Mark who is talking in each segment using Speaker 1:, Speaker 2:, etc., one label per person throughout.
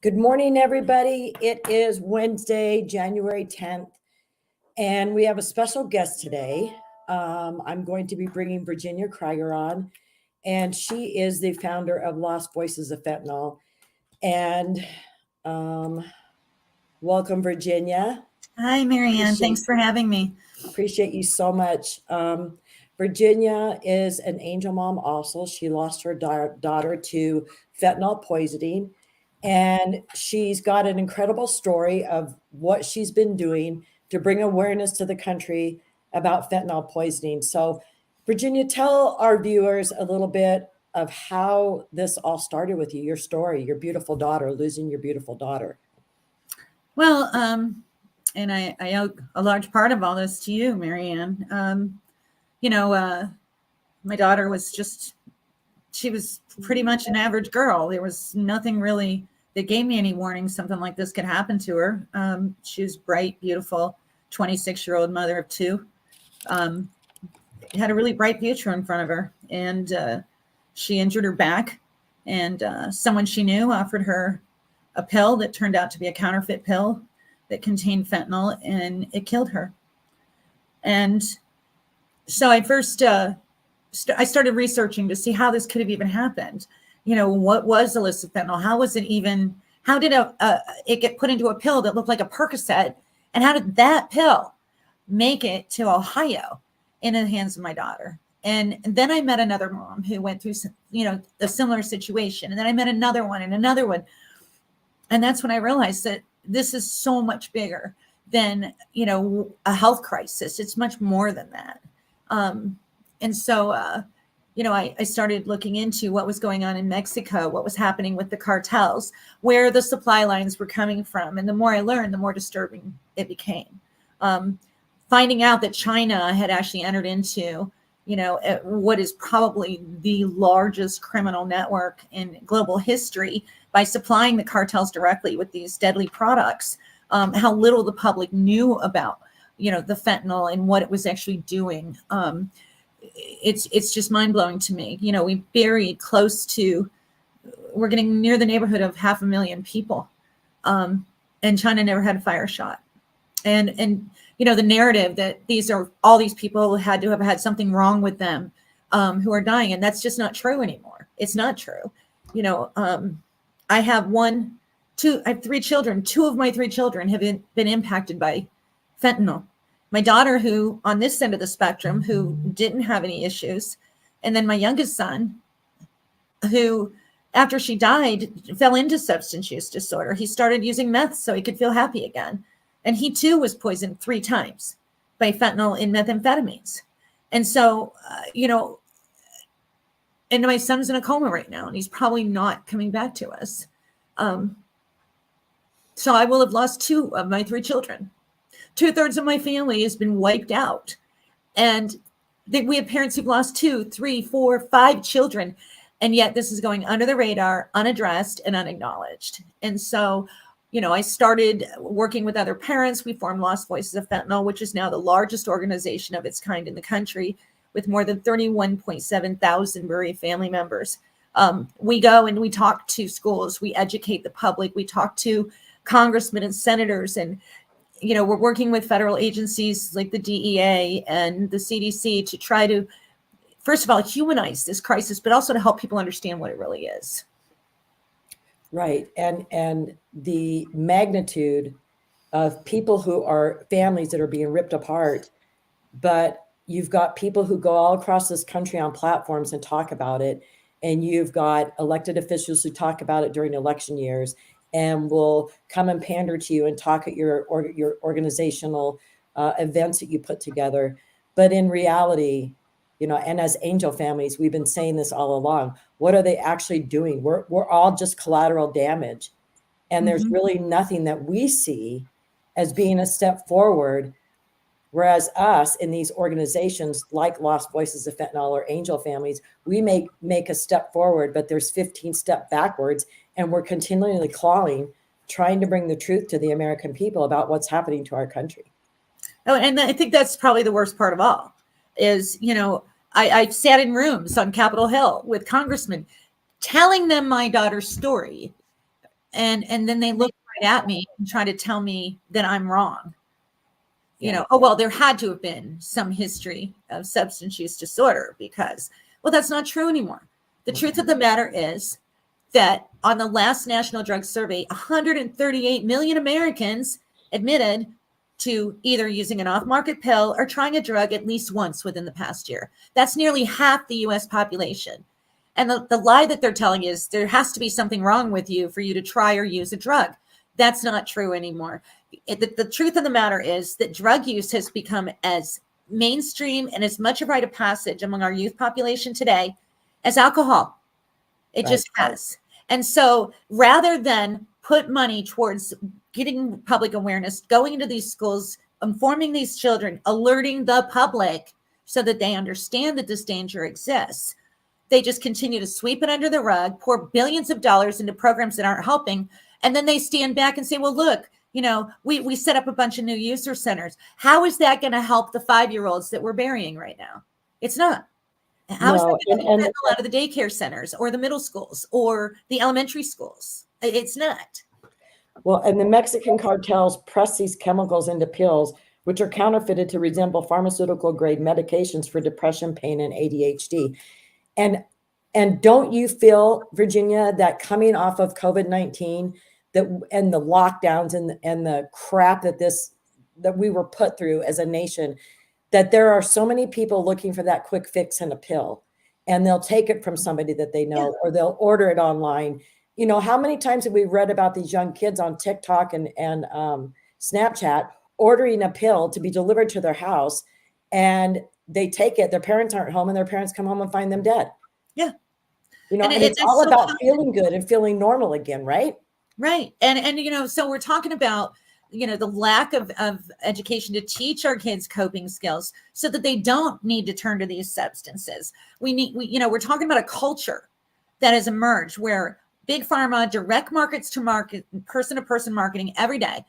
Speaker 1: Good morning, everybody. It is Wednesday, January 10th, and we have a special guest today. I'm going to be bringing Virginia Kreiger on, and she is the founder of Lost Voices of Fentanyl. And welcome, Virginia.
Speaker 2: Hi, Marianne. Thanks for having me.
Speaker 1: Appreciate you so much. Virginia is an angel mom also. She lost her daughter to fentanyl poisoning. And she's got an incredible story of what she's been doing to bring awareness to the country about fentanyl poisoning. So, Virginia, tell our viewers a little bit of how this all started with you, your story, your beautiful daughter, losing your beautiful daughter.
Speaker 2: Well, and I owe a large part of all this to you, Marianne. My daughter she was pretty much an average girl. There was nothing really that gave me any warning something like this could happen to her. She was bright, beautiful, 26-year-old mother of two. Had a really bright future in front of her. And she injured her back. And someone she knew offered her a pill that turned out to be a counterfeit pill that contained fentanyl, and it killed her. And so I first... I started researching to see how this could have even happened. What was illicit fentanyl? How did it get put into a pill that looked like a Percocet? And how did that pill make it to Ohio in the hands of my daughter? And then I met another mom who went through, a similar situation. And then I met another one and another one. And that's when I realized that this is so much bigger than, a health crisis. It's much more than that. And so, I started looking into what was going on in Mexico, what was happening with the cartels, where the supply lines were coming from. And the more I learned, the more disturbing it became. Finding out that China had actually entered into, what is probably the largest criminal network in global history by supplying the cartels directly with these deadly products, how little the public knew about, the fentanyl and what it was actually doing. It's just mind-blowing to me. We buried we're getting near the neighborhood of 500,000 people. And China never had a fire shot. And the narrative that all these people had to have had something wrong with them, who are dying. And that's just not true anymore. It's not true. I have three children. Two of my three children have been impacted by fentanyl. My daughter, who on this end of the spectrum, who didn't have any issues. And then my youngest son, who after she died, fell into substance use disorder. He started using meth so he could feel happy again. And he too was poisoned 3 times by fentanyl in methamphetamines. And so, and my son's in a coma right now, and he's probably not coming back to us. So I will have lost 2 of my 3 children. 2/3 of my family has been wiped out. And we have parents who've lost 2, 3, 4, 5 children. And yet this is going under the radar, unaddressed and unacknowledged. And so, I started working with other parents. We formed Lost Voices of Fentanyl, which is now the largest organization of its kind in the country, with more than 31.7 thousand bereaved family members. We go and we talk to schools. We educate the public. We talk to congressmen and senators, and we're working with federal agencies like the DEA and the CDC to try to, first of all, humanize this crisis, but also to help people understand what it really is.
Speaker 1: Right. And the magnitude of people who are families that are being ripped apart, but you've got people who go all across this country on platforms and talk about it. And you've got elected officials who talk about it during election years and will come and pander to you and talk at your organizational events that you put together. But in reality, and as angel families, we've been saying this all along. What are they actually doing? We're all just collateral damage. And there's really nothing that we see as being a step forward. Whereas us in these organizations like Lost Voices of Fentanyl or angel families, we make a step forward, but there's 15 steps backwards. And we're continually clawing, trying to bring the truth to the American people about what's happening to our country.
Speaker 2: Oh, and I think that's probably the worst part of all is, I sat in rooms on Capitol Hill with congressmen telling them my daughter's story, And then they look right at me and try to tell me that I'm wrong. You
Speaker 1: Yeah.
Speaker 2: know, oh, well, there had to have been some history of substance use disorder because, well, that's not true anymore. The truth of the matter is that on the last National Drug Survey, 138 million Americans admitted to either using an off-market pill or trying a drug at least once within the past year. That's nearly half the US population. And the lie that they're telling is there has to be something wrong with you for you to try or use a drug. That's not true anymore. The truth of the matter is that drug use has become as mainstream and as much a rite of passage among our youth population today as alcohol. It
Speaker 1: Right.
Speaker 2: just has. And so rather than put money towards getting public awareness, going into these schools, informing these children, alerting the public so that they understand that this danger exists, they just continue to sweep it under the rug, pour billions of dollars into programs that aren't helping. And then they stand back and say, well, look, you know, we set up a bunch of new user centers. How is that going to help the 5-year-olds that we're burying right now? It's not. How is that going to get fentanyl out of the daycare centers or the middle schools or the elementary schools? It's not.
Speaker 1: Well, and the Mexican cartels press these chemicals into pills, which are counterfeited to resemble pharmaceutical grade medications for depression, pain, and ADHD. And don't you feel, Virginia, that coming off of COVID-19 and the lockdowns and the crap that we were put through as a nation, that there are so many people looking for that quick fix in a pill, and they'll take it from somebody that they know, or they'll order it online. You know, how many times have we read about these young kids on TikTok and Snapchat ordering a pill to be delivered to their house, and they take it, their parents aren't home, and their parents come home and find them dead.
Speaker 2: Yeah.
Speaker 1: You know, and it's all about feeling good and feeling normal again, right?
Speaker 2: Right. And you know, so we're talking about, you know, the lack of education to teach our kids coping skills so that they don't need to turn to these substances. You know, we're talking about a culture that has emerged where big pharma, direct markets to market, person to person marketing every day,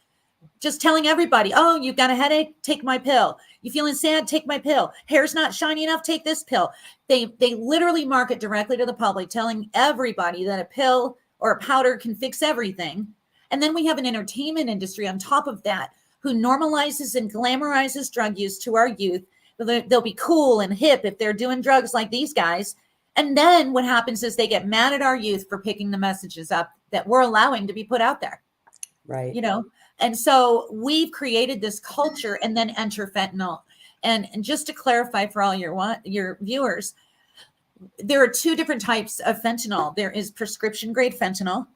Speaker 2: just telling everybody, oh, you've got a headache, take my pill. You feeling sad, take my pill. Hair's not shiny enough, take this pill. They literally market directly to the public, telling everybody that a pill or a powder can fix everything. And then we have an entertainment industry on top of that who normalizes and glamorizes drug use to our youth. They'll be cool and hip if they're doing drugs like these guys. And then what happens is they get mad at our youth for picking the messages up that we're allowing to be put out there.
Speaker 1: Right.
Speaker 2: You know, and so we've created this culture, and then enter fentanyl. And just to clarify for all your viewers, there are two different types of fentanyl. There is prescription grade fentanyl,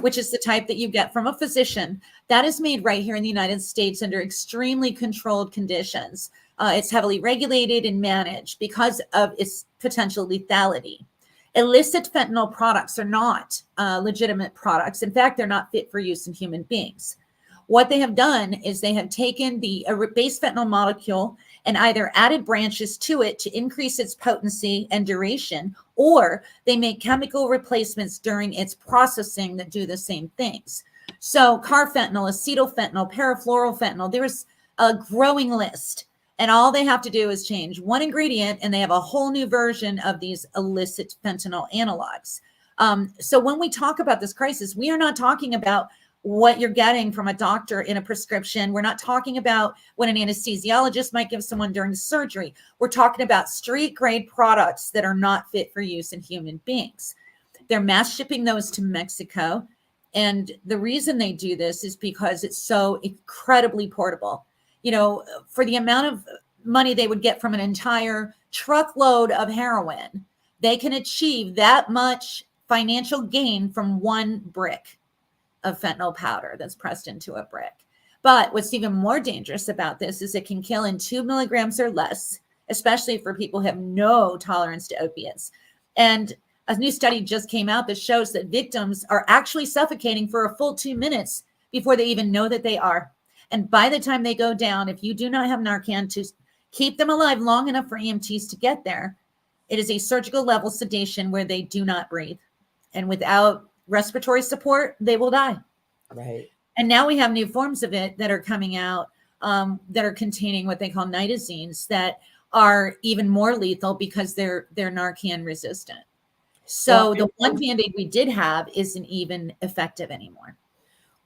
Speaker 2: which is the type that you get from a physician. That is made right here in the United States under extremely controlled conditions. It's heavily regulated and managed because of its potential lethality. Illicit fentanyl products are not legitimate products. In fact, they're not fit for use in human beings. What they have done is they have taken the base fentanyl molecule and either added branches to it to increase its potency and duration, or they make chemical replacements during its processing that do the same things. So carfentanil, acetylfentanyl, parafluorofentanyl, there's a growing list. And all they have to do is change one ingredient, and they have a whole new version of these illicit fentanyl analogs. So when we talk about this crisis, we are not talking about what you're getting from a doctor in a prescription. We're not talking about what an anesthesiologist might give someone during surgery. We're talking about street grade products that are not fit for use in human beings. They're mass shipping those to Mexico. And the reason they do this is because it's so incredibly portable. You know, for the amount of money they would get from an entire truckload of heroin, they can achieve that much financial gain from one brick of fentanyl powder that's pressed into a brick. But what's even more dangerous about this is it can kill in 2 milligrams or less, especially for people who have no tolerance to opiates. And a new study just came out that shows that victims are actually suffocating for a full 2 minutes before they even know that they are. And by the time they go down, if you do not have Narcan to keep them alive long enough for EMTs to get there, it is a surgical level sedation where they do not breathe. And without respiratory support, they will die.
Speaker 1: Right.
Speaker 2: And now we have new forms of it that are coming out that are containing what they call nitazines that are even more lethal because they're Narcan resistant.
Speaker 1: Well,
Speaker 2: So the one Band-Aid we did have isn't even effective anymore.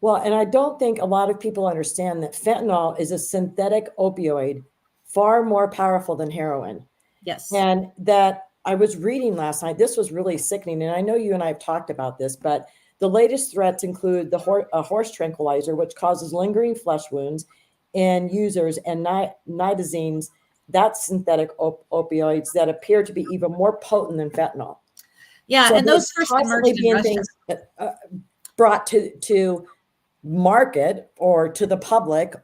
Speaker 1: Well, and I don't think a lot of people understand that fentanyl is a synthetic opioid, far more powerful than heroin.
Speaker 2: Yes.
Speaker 1: And that I was reading last night, this was really sickening. And I know you and I have talked about this, but the latest threats include a horse tranquilizer, which causes lingering flesh wounds in users, and nitazines, that's synthetic opioids that appear to be even more potent than fentanyl.
Speaker 2: Yeah,
Speaker 1: So
Speaker 2: and those first
Speaker 1: constantly
Speaker 2: emerged in
Speaker 1: being
Speaker 2: Russia.
Speaker 1: things brought to market or to the public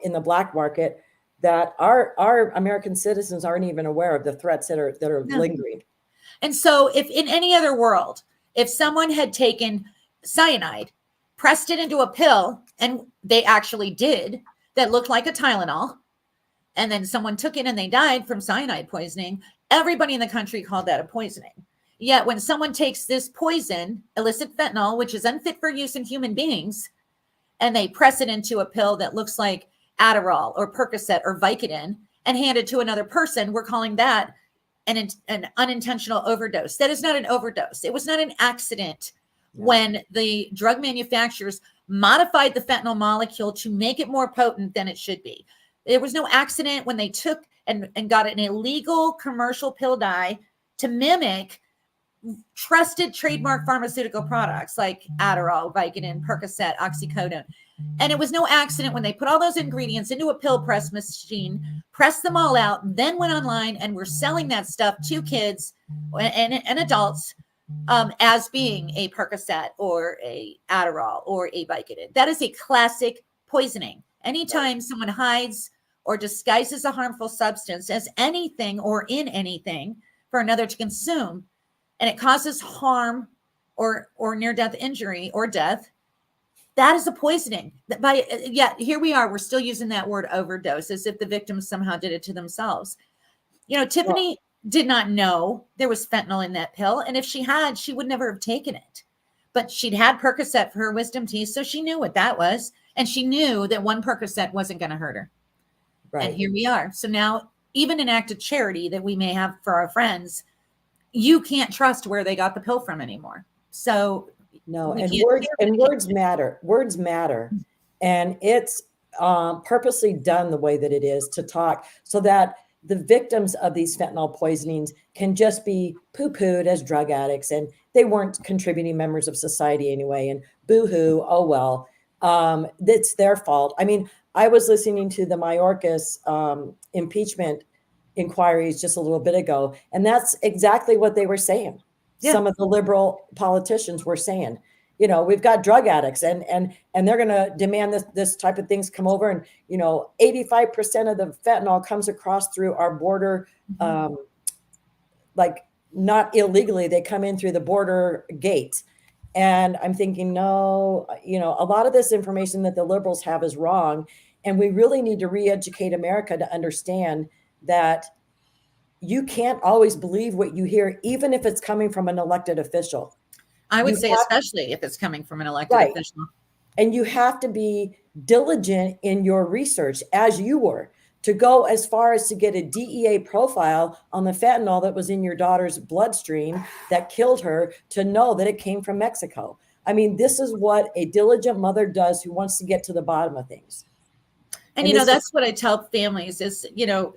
Speaker 1: in the black market that our American citizens aren't even aware of the threats that are
Speaker 2: No.
Speaker 1: lingering.
Speaker 2: And so if in any other world, if someone had taken cyanide, pressed it into a pill, and they actually did, that looked like a Tylenol, and then someone took it and they died from cyanide poisoning, everybody in the country called that a poisoning. Yet when someone takes this poison, illicit fentanyl, which is unfit for use in human beings, and they press it into a pill that looks like Adderall or Percocet or Vicodin and hand it to another person, we're calling that an unintentional overdose. That is not an overdose. It was not an accident when the drug manufacturers modified the fentanyl molecule to make it more potent than it should be. There was no accident when they took and got an illegal commercial pill dye to mimic trusted trademark pharmaceutical products like Adderall, Vicodin, Percocet, oxycodone. And it was no accident when they put all those ingredients into a pill press machine, pressed them all out, then went online and were selling that stuff to kids and adults as being a Percocet or a Adderall or a Vicodin. That is a classic poisoning. Anytime someone hides or disguises a harmful substance as anything or in anything for another to consume, and it causes harm or near-death injury or death, that is a poisoning. Yet here we are, we're still using that word overdose as if the victims somehow did it to themselves. You know, Tiffany did not know there was fentanyl in that pill, and if she had, she would never have taken it. But she'd had Percocet for her wisdom teeth, so she knew what that was, and she knew that one Percocet wasn't going to hurt her. Right. And here we are. So now, even an act of charity that we may have for our friends, you can't trust where they got the pill from anymore. So
Speaker 1: no, and words matter. Words matter, and it's purposely done the way that it is to talk so that the victims of these fentanyl poisonings can just be poo-pooed as drug addicts, and they weren't contributing members of society anyway. And boo-hoo, oh well, it's their fault. I mean, I was listening to the Mayorkas impeachment inquiries just a little bit ago, and that's exactly what they were saying. Yeah. Some of the liberal politicians were saying, you know, we've got drug addicts and they're going to demand this type of things come over. And, you know, 85% of the fentanyl comes across through our border, like not illegally, they come in through the border gates. And I'm thinking, no, you know, a lot of this information that the liberals have is wrong. And we really need to re-educate America to understand that you can't always believe what you hear, even if it's coming from an elected official.
Speaker 2: I would say especially if it's coming from an elected official.
Speaker 1: And you have to be diligent in your research, as you were, to go as far as to get a DEA profile on the fentanyl that was in your daughter's bloodstream that killed her, to know that it came from Mexico. I mean, this is what a diligent mother does who wants to get to the bottom of things.
Speaker 2: And you know, that's what I tell families is, you know,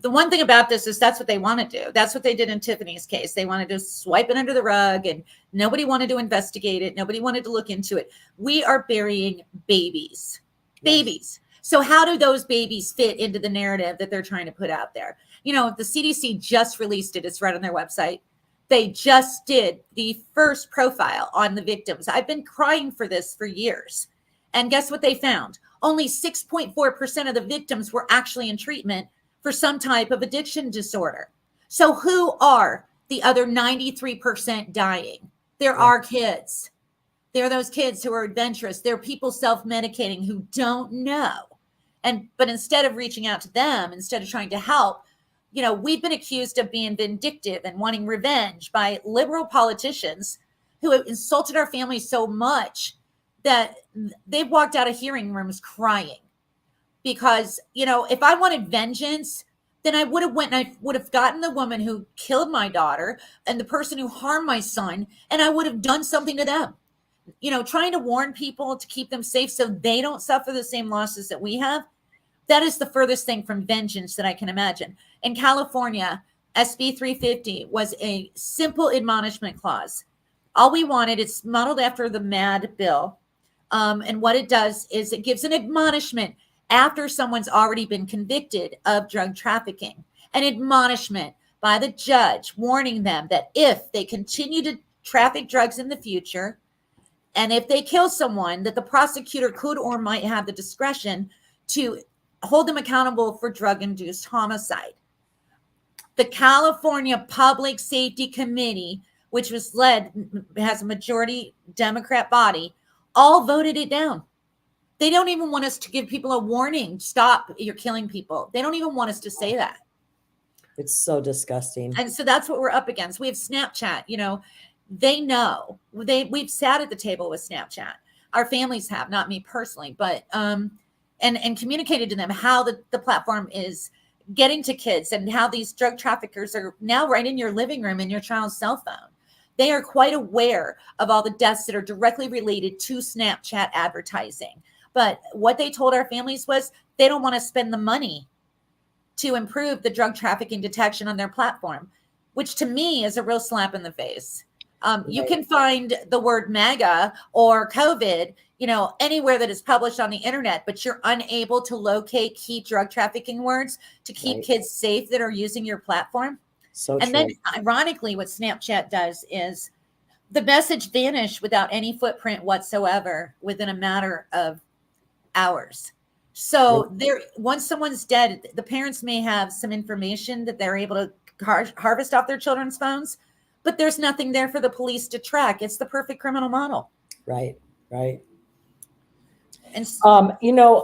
Speaker 2: the one thing about this is that's what they want to do. That's what they did in Tiffany's case. They wanted to swipe it under the rug, and nobody wanted to investigate it. Nobody wanted to look into it. We are burying babies, babies. So how do those babies fit into the narrative that they're trying to put out there? You know, the CDC just released it. It's right on their website. They just did the first profile on the victims. I've been crying for this for years. And guess what they found? Only 6.4% of the victims were actually in treatment for some type of addiction disorder. So who are the other 93% dying? There are kids. There are those kids who are adventurous. There are people self-medicating who don't know. But instead of reaching out to them, instead of trying to help, you know, we've been accused of being vindictive and wanting revenge by liberal politicians who have insulted our families so much that they've walked out of hearing rooms crying. Because, you know, if I wanted vengeance, then I would have went and I would have gotten the woman who killed my daughter and the person who harmed my son, and I would have done something to them. Trying to warn people to keep them safe so they don't suffer the same losses that we have. That is the furthest thing from vengeance that I can imagine. In California, SB 350 was a simple admonishment clause. All we wanted, it's modeled after the MAD bill. And what it does is it gives an admonishment after someone's already been convicted of drug trafficking, an admonishment by the judge warning them that if they continue to traffic drugs in the future, and if they kill someone, that the prosecutor could or might have the discretion to hold them accountable for drug-induced homicide. The California Public Safety Committee, which has a majority Democrat body, all voted it down. They don't even want us to give people a warning. Stop, you're killing people. They don't even want us to say that.
Speaker 1: It's so disgusting.
Speaker 2: And so that's what we're up against. We have Snapchat, they know. We've sat at the table with Snapchat. Our families have, not me personally, but and communicated to them how the platform is getting to kids and how these drug traffickers are now right in your living room in your child's cell phone. They are quite aware of all the deaths that are directly related to Snapchat advertising. But what they told our families was they don't want to spend the money to improve the drug trafficking detection on their platform, which to me is a real slap in the face. You can find the word MAGA or COVID, anywhere that is published on the internet, but you're unable to locate key drug trafficking words to keep kids safe that are using your platform.
Speaker 1: So
Speaker 2: and then ironically, what Snapchat does is the message vanished without any footprint whatsoever within a matter of hours. So once someone's dead, the parents may have some information that they're able to harvest off their children's phones, but there's nothing there for the police to track. It's the perfect criminal model.
Speaker 1: Right.
Speaker 2: And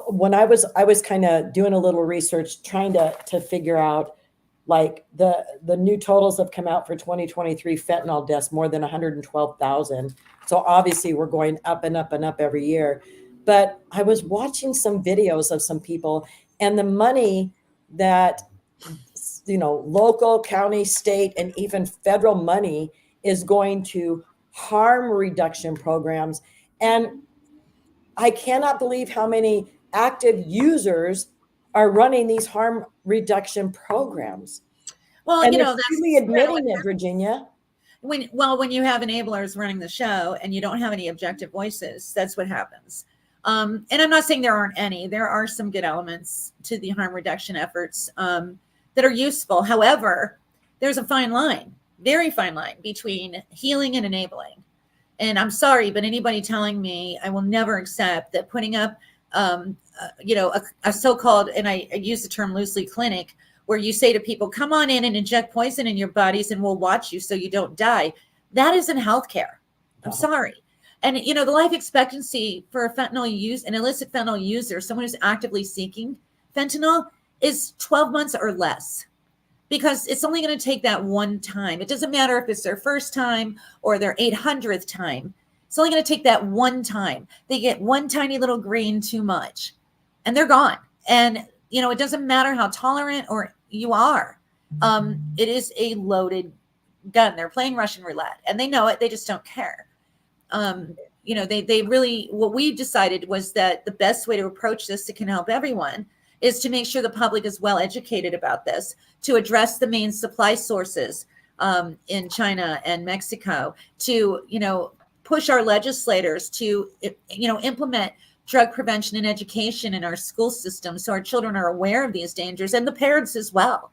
Speaker 1: when I was kind of doing a little research, trying to figure out, like, the new totals have come out for 2023 fentanyl deaths, more than 112,000. So obviously we're going up and up and up every year. But I was watching some videos of some people, and the money that local, county, state, and even federal money is going to harm reduction programs. And I cannot believe how many active users are running these harm reduction programs.
Speaker 2: Well,
Speaker 1: and
Speaker 2: that's
Speaker 1: really admitting it, Virginia.
Speaker 2: When you have enablers running the show and you don't have any objective voices, that's what happens. And I'm not saying there aren't any. There are some good elements to the harm reduction efforts that are useful. However, there's a fine line, very fine line between healing and enabling. And I'm sorry, but anybody telling me, I will never accept that putting up, a so-called, and I use the term loosely, clinic, where you say to people, come on in and inject poison in your bodies and we'll watch you so you don't die. That isn't healthcare. I'm sorry. And, the life expectancy for an illicit fentanyl user, someone who's actively seeking fentanyl, is 12 months or less, because it's only going to take that one time. It doesn't matter if it's their first time or their 800th time. It's only going to take that one time. They get one tiny little grain too much and they're gone. And, it doesn't matter how tolerant or you are. It is a loaded gun. They're playing Russian roulette and they know it. They just don't care. They really, what we decided was that the best way to approach this that can help everyone is to make sure the public is well educated about this, to address the main supply sources in China and Mexico, to, push our legislators to, implement drug prevention and education in our school system so our children are aware of these dangers, and the parents as well.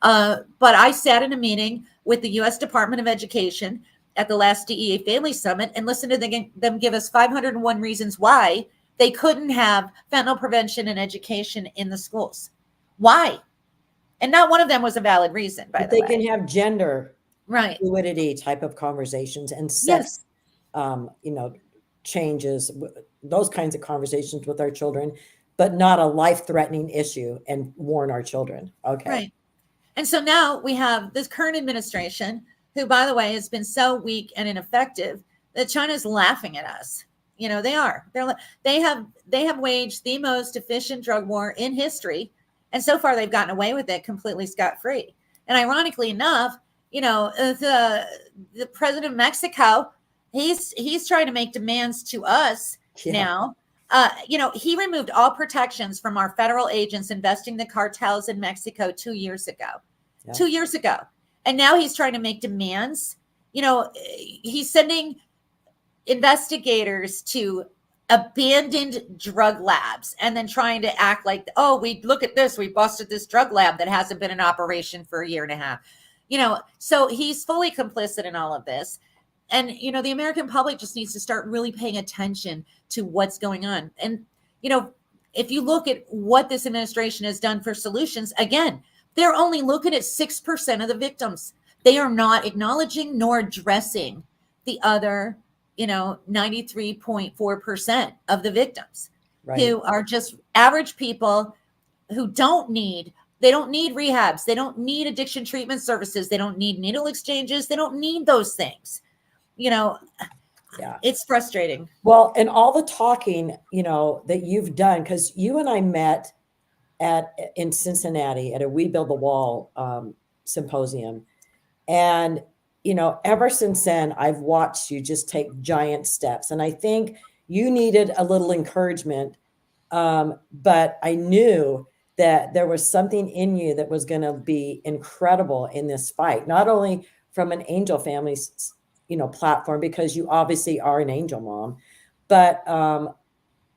Speaker 2: But I sat in a meeting with the U.S. Department of Education at the last DEA Family Summit and listened to them give us 501 reasons why they couldn't have fentanyl prevention and education in the schools. Why? And not one of them was a valid reason, by the way.
Speaker 1: They can have gender fluidity type of conversations and sex, changes, those kinds of conversations with our children, but not a life-threatening issue, and warn our children. Okay.
Speaker 2: Right. And so now we have this current administration, who, by the way, has been so weak and ineffective that China's laughing at us. They are. They have waged the most efficient drug war in history, And so far, they've gotten away with it completely scot-free. And ironically enough, the president of Mexico, he's trying to make demands to us now. He removed all protections from our federal agents investing the cartels in Mexico 2 years ago. Yeah. 2 years ago. And now he's trying to make demands. He's sending investigators to abandoned drug labs and then trying to act like, oh, we look at this, we busted this drug lab that hasn't been in operation for a year and a half. So he's fully complicit in all of this. And, the American public just needs to start really paying attention to what's going on. And, if you look at what this administration has done for solutions, again, they're only looking at 6% of the victims. They are not acknowledging nor addressing the other 93.4% of the victims, right, who are just average people who don't need rehabs. They don't need addiction treatment services. They don't need needle exchanges. They don't need those things. Yeah, it's frustrating.
Speaker 1: Well, and all the talking, that you've done, because you and I met in Cincinnati at a We Build the Wall symposium. And ever since then, I've watched you just take giant steps. And I think you needed a little encouragement. But I knew that there was something in you that was going to be incredible in this fight, not only from an Angel Families, platform, because you obviously are an angel mom, but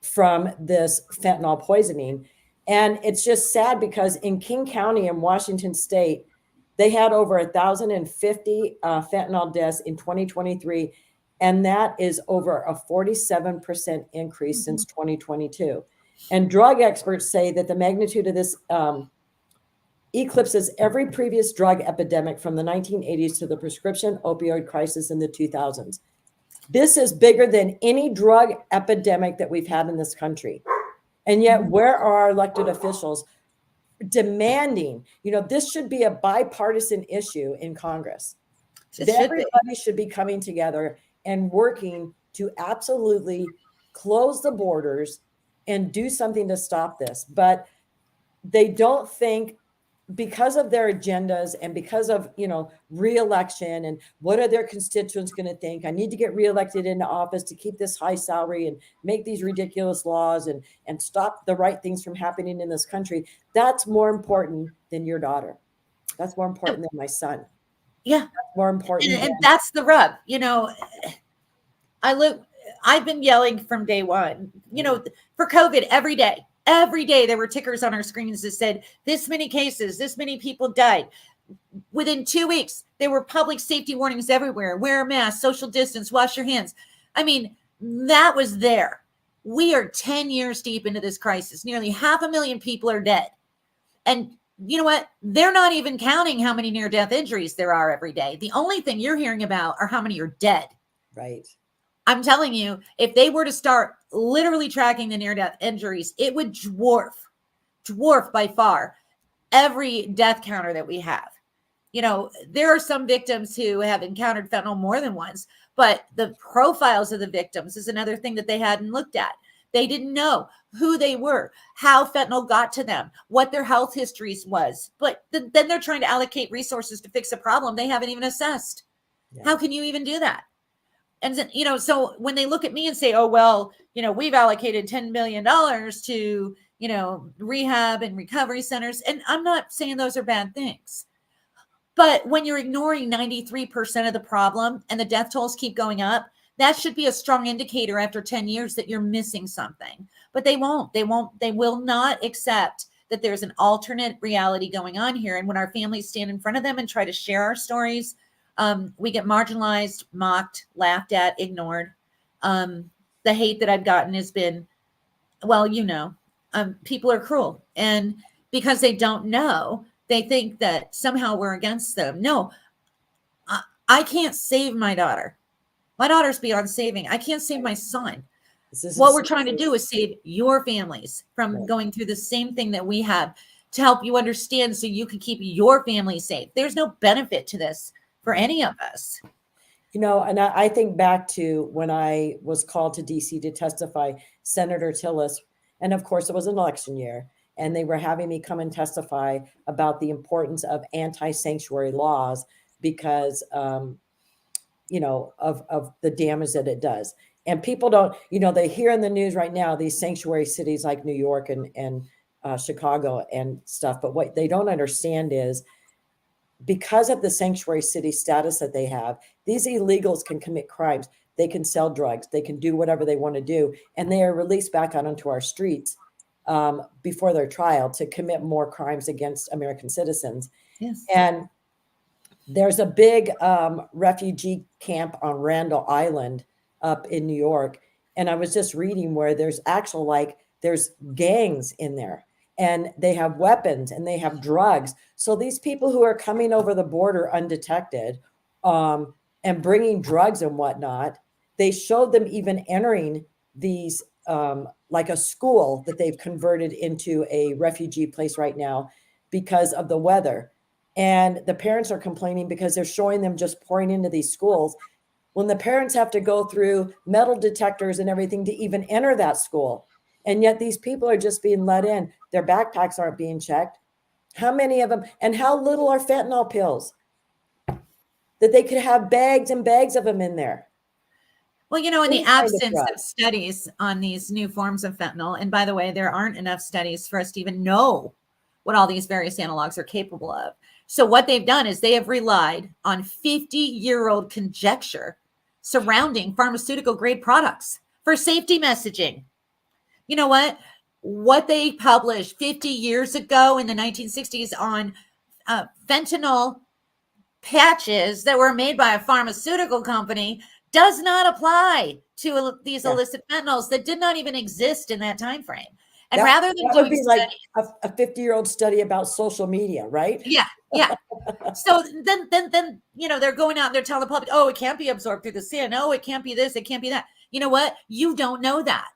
Speaker 1: from this fentanyl poisoning. And it's just sad because in King County in Washington State, they had over 1,050 fentanyl deaths in 2023, and that is over a 47% increase since 2022. And drug experts say that the magnitude of this eclipses every previous drug epidemic from the 1980s to the prescription opioid crisis in the 2000s. This is bigger than any drug epidemic that we've had in this country. And yet, where are our elected officials demanding, this should be a bipartisan issue in Congress. Everybody should be coming together and working to absolutely close the borders and do something to stop this. But they don't think, because of their agendas and because of, re-election and what are their constituents going to think? I need to get reelected into office to keep this high salary and make these ridiculous laws and stop the right things from happening in this country. That's more important than your daughter. That's more important than my son.
Speaker 2: Yeah.
Speaker 1: That's more important.
Speaker 2: And that's the rub. I've been yelling from day one, for COVID every day. Every day there were tickers on our screens that said this many cases, this many people died. Within 2 weeks, there were public safety warnings everywhere. Wear a mask, social distance, wash your hands. I mean, that was there. We are 10 years deep into this crisis. Nearly 500,000 people are dead. And you know what? They're not even counting how many near-death injuries there are every day. The only thing you're hearing about are how many are dead.
Speaker 1: Right.
Speaker 2: I'm telling you, if they were to start literally tracking the near-death injuries, it would dwarf by far every death counter that we have. There are some victims who have encountered fentanyl more than once, but the profiles of the victims is another thing that they hadn't looked at. They didn't know who they were, how fentanyl got to them, what their health histories was. But then they're trying to allocate resources to fix a problem they haven't even assessed. Yeah. How can you even do that? And, so when they look at me and say, oh, well, we've allocated $10 million to, rehab and recovery centers. And I'm not saying those are bad things. But when you're ignoring 93% of the problem and the death tolls keep going up, that should be a strong indicator after 10 years that you're missing something. But they won't. They will not accept that there's an alternate reality going on here. And when our families stand in front of them and try to share our stories, we get marginalized, mocked, laughed at, ignored. The hate that I've gotten has been, well, people are cruel. And because they don't know, they think that somehow we're against them. No, I can't save my daughter. My daughter's beyond saving. I can't save my son. What we're trying to do is save your families from going through the same thing that we have, to help you understand so you can keep your family safe. There's no benefit to this for any of us.
Speaker 1: And I think back to when I was called to DC to testify, Senator Tillis, and of course it was an election year, and they were having me come and testify about the importance of anti-sanctuary laws because, of the damage that it does. And people don't, they hear in the news right now, these sanctuary cities like New York and Chicago and stuff. But what they don't understand is because of the sanctuary city status that they have, these illegals can commit crimes. They can sell drugs. They can do whatever they want to do. And they are released back out onto our streets before their trial to commit more crimes against American citizens.
Speaker 2: Yes.
Speaker 1: And there's a big refugee camp on Randall Island up in New York. And I was just reading where there's there's gangs in there, and they have weapons and they have drugs. So these people who are coming over the border undetected and bringing drugs and whatnot, they showed them even entering these, like a school that they've converted into a refugee place right now because of the weather. And the parents are complaining because they're showing them just pouring into these schools when the parents have to go through metal detectors and everything to even enter that school. And yet these people are just being let in. Their backpacks aren't being checked. How many of them, and how little are fentanyl pills? That they could have bags and bags of them in there.
Speaker 2: Well, in the absence of studies on these new forms of fentanyl, and by the way, there aren't enough studies for us to even know what all these various analogs are capable of. So what they've done is they have relied on 50-year-old conjecture surrounding pharmaceutical grade products for safety messaging. You know what? What they published 50 years ago in the 1960s on fentanyl patches that were made by a pharmaceutical company does not apply to these illicit fentanyls that did not even exist in that time frame. And rather than doing
Speaker 1: be like a 50-year-old study about social media, right?
Speaker 2: Yeah. So then they're going out and they're telling the public, oh, it can't be absorbed through the skin. Oh, it can't be this, it can't be that. You know what? You don't know that.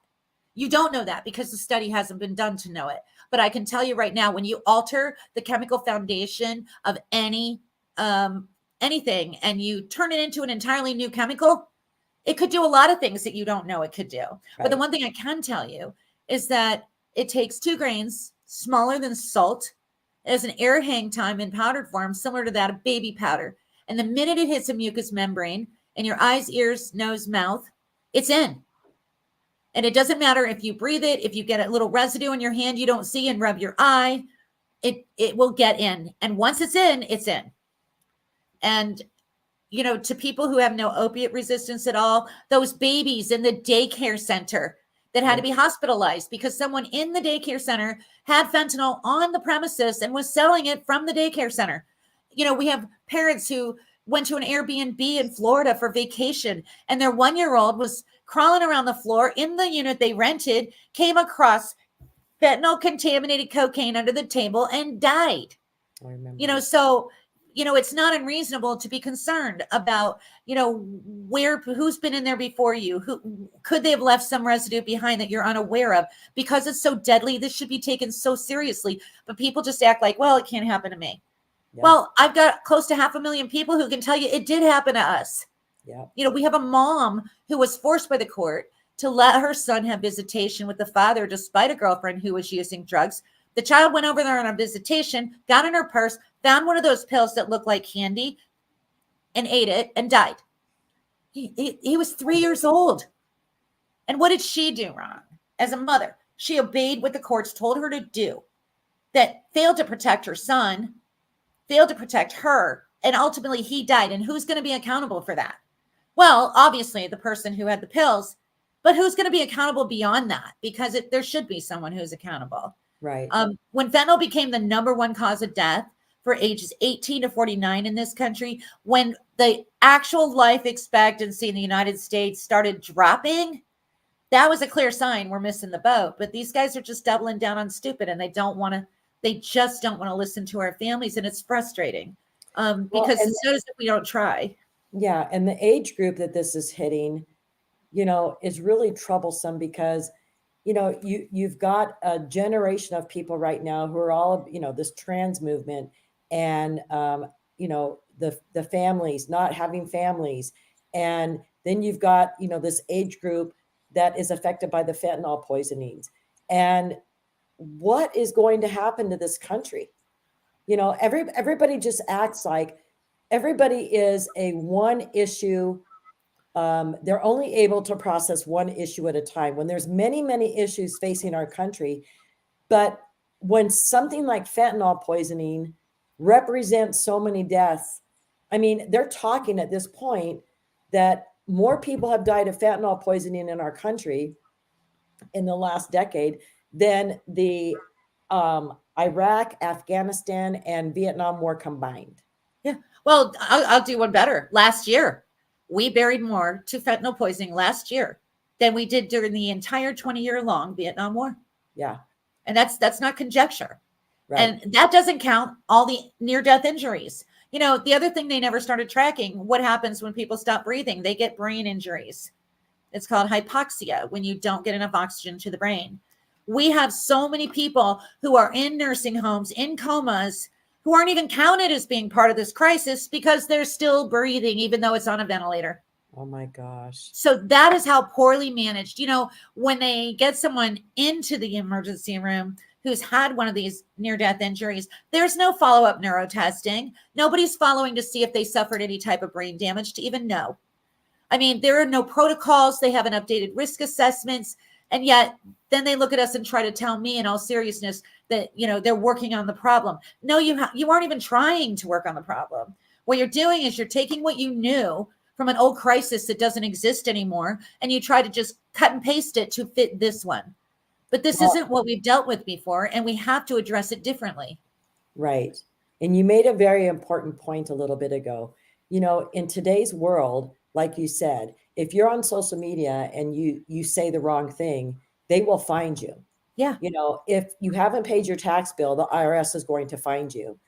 Speaker 2: You don't know that because the study hasn't been done to know it. But I can tell you right now, when you alter the chemical foundation of anything and you turn it into an entirely new chemical, it could do a lot of things that you don't know it could do. Right. But the one thing I can tell you is that it takes 2 grains, smaller than salt. It has an air hang time in powdered form, similar to that of baby powder. And the minute it hits a mucous membrane in your eyes, ears, nose, mouth, it's in. And it doesn't matter if you breathe it, if you get a little residue in your hand you don't see and rub your eye, it will get in. And once it's in, it's in. And, to people who have no opiate resistance at all, those babies in the daycare center that had to be hospitalized because someone in the daycare center had fentanyl on the premises and was selling it from the daycare center. We have parents who went to an Airbnb in Florida for vacation, and their 1-year-old was crawling around the floor in the unit they rented, came across fentanyl contaminated cocaine under the table and died.
Speaker 1: I remember.
Speaker 2: So it's not unreasonable to be concerned about, who's been in there before you, who could they have left some residue behind that you're unaware of. Because it's so deadly, this should be taken so seriously. But people just act like, well, it can't happen to me. Yeah. Well, I've got close to 500,000 people who can tell you it did happen to us. Yeah. We have a mom who was forced by the court to let her son have visitation with the father, despite a girlfriend who was using drugs. The child went over there on a visitation, got in her purse, found one of those pills that looked like candy and ate it and died. He was 3 years old. And what did she do wrong? As a mother, she obeyed what the courts told her to do, that failed to protect her son, failed to protect her, and ultimately he died. And who's going to be accountable for that? Well, obviously the person who had the pills, but who's going to be accountable beyond that? Because there should be someone who's accountable.
Speaker 1: Right.
Speaker 2: When fentanyl became the #1 cause of death for ages 18 to 49 in this country, when the actual life expectancy in the United States started dropping, that was a clear sign we're missing the boat. But these guys are just doubling down on stupid, and they just don't want to listen to our families. And it's frustrating because it shows that we don't try.
Speaker 1: Yeah. And the age group that this is hitting, is really troublesome because you've got a generation of people right now who are all, this trans movement and, the families, not having families. And then you've got, this age group that is affected by the fentanyl poisonings. And what is going to happen to this country? Everybody just acts like everybody is a one issue. They're only able to process one issue at a time when there's many, many issues facing our country. But when something like fentanyl poisoning represents so many deaths, I mean, they're talking at this point that more people have died of fentanyl poisoning in our country in the last decade than the Iraq, Afghanistan, and Vietnam War combined.
Speaker 2: Yeah. Well, I'll do one better. Last year, we buried more to fentanyl poisoning last year than we did during the entire 20-year long Vietnam War.
Speaker 1: Yeah.
Speaker 2: And that's not conjecture.
Speaker 1: Right.
Speaker 2: And that doesn't count all the near-death injuries. The other thing they never started tracking, what happens when people stop breathing? They get brain injuries. It's called hypoxia, when you don't get enough oxygen to the brain. We have so many people who are in nursing homes, in comas, who aren't even counted as being part of this crisis because they're still breathing, even though it's on a ventilator.
Speaker 1: Oh my gosh.
Speaker 2: So that is how poorly managed, when they get someone into the emergency room who's had one of these near-death injuries, there's no follow-up neurotesting. Nobody's following to see if they suffered any type of brain damage to even know. I mean, there are no protocols. They haven't updated risk assessments. And yet then they look at us and try to tell me in all seriousness that, they're working on the problem. No, you aren't even trying to work on the problem. What you're doing is you're taking what you knew from an old crisis that doesn't exist anymore, and you try to just cut and paste it to fit this one. But this isn't what we've dealt with before, and we have to address it differently.
Speaker 1: Right. And you made a very important point a little bit ago. In today's world, like you said, if you're on social media and you say the wrong thing, they will find you.
Speaker 2: Yeah.
Speaker 1: If you haven't paid your tax bill, the IRS is going to find you.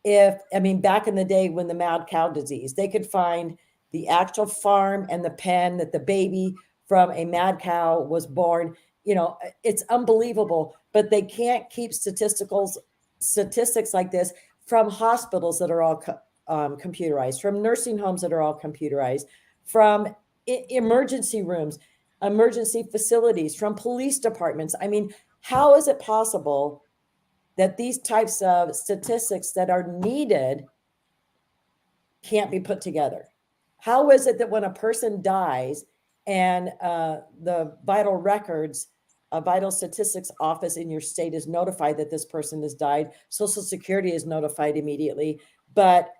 Speaker 1: Back in the day when the mad cow disease, they could find the actual farm and the pen that the baby from a mad cow was born. It's unbelievable, but they can't keep statistics like this from hospitals that are all computerized, from nursing homes that are all computerized, from emergency rooms, emergency facilities, from police departments. I mean, how is it possible that these types of statistics that are needed can't be put together? How is it that when a person dies and the vital records, a vital statistics office in your state is notified that this person has died, Social Security is notified immediately, but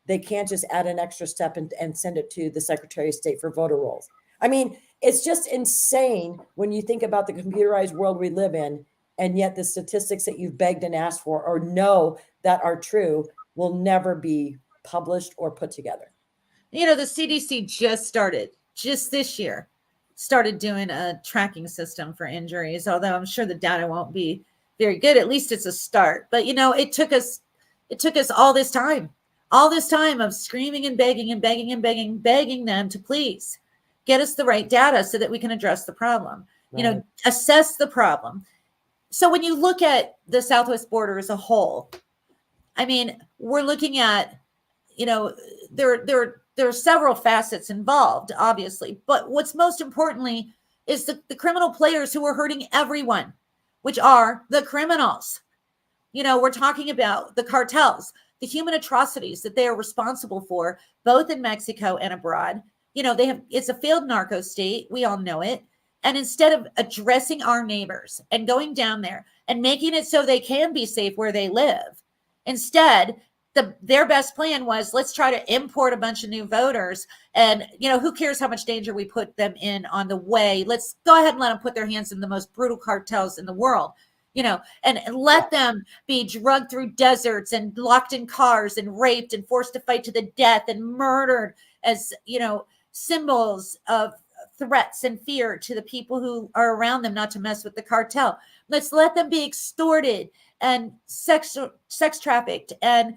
Speaker 1: they can't just add an extra step and send it to the Secretary of State for voter rolls? I mean, it's just insane when you think about the computerized world we live in, and yet the statistics that you've begged and asked for or know that are true will never be published or put together.
Speaker 2: The CDC just this year, started doing a tracking system for injuries, although I'm sure the data won't be very good. At least it's a start. But, it took us all this time of screaming and begging and begging and begging them to please get us the right data so that we can address the problem,
Speaker 1: Right.
Speaker 2: Assess the problem. So when you look at the Southwest border as a whole, I mean, we're looking at, there are several facets involved, obviously, but what's most importantly is the criminal players who are hurting everyone, which are the criminals. We're talking about the cartels, the human atrocities that they are responsible for, both in Mexico and abroad. It's a failed narco state. We all know it. And instead of addressing our neighbors and going down there and making it so they can be safe where they live, instead, their best plan was, let's try to import a bunch of new voters. And, who cares how much danger we put them in on the way? Let's go ahead and let them put their hands in the most brutal cartels in the world, and let them be drugged through deserts and locked in cars and raped and forced to fight to the death and murdered as, symbols of threats and fear to the people who are around them not to mess with the cartel. Let's let them be extorted and sex trafficked and